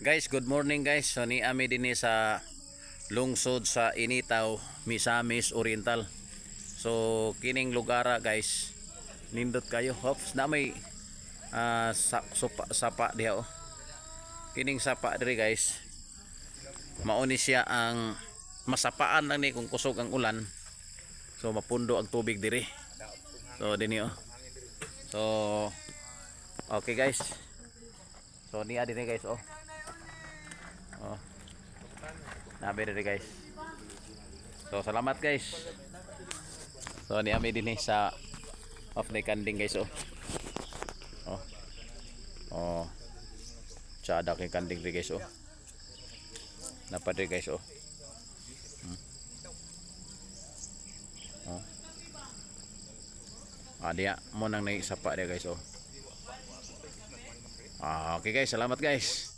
Guys, good morning guys. So ni ami dinhi sa lungsod sa Initaw, Misamis Oriental. So kining lugara guys, nindot kayo. Hops na may sapa diha oh. Kining sapa diri guys. Mao ni siya ang masapaan lang ni kung kusog ang ulan. So mapundo ang tubig diri. So dinhi oh. So okay guys. So niya dinhi guys oh. Oh. Nabi diri guys. So salamat guys. So ni ami dinhi sa off na kanding guys oh. Oh. Oh. Tsada kay kanding diri guys oh. Napad diri guys oh. Oh. Dia mo nang naisapa dia guys oh. Okay guys, salamat guys.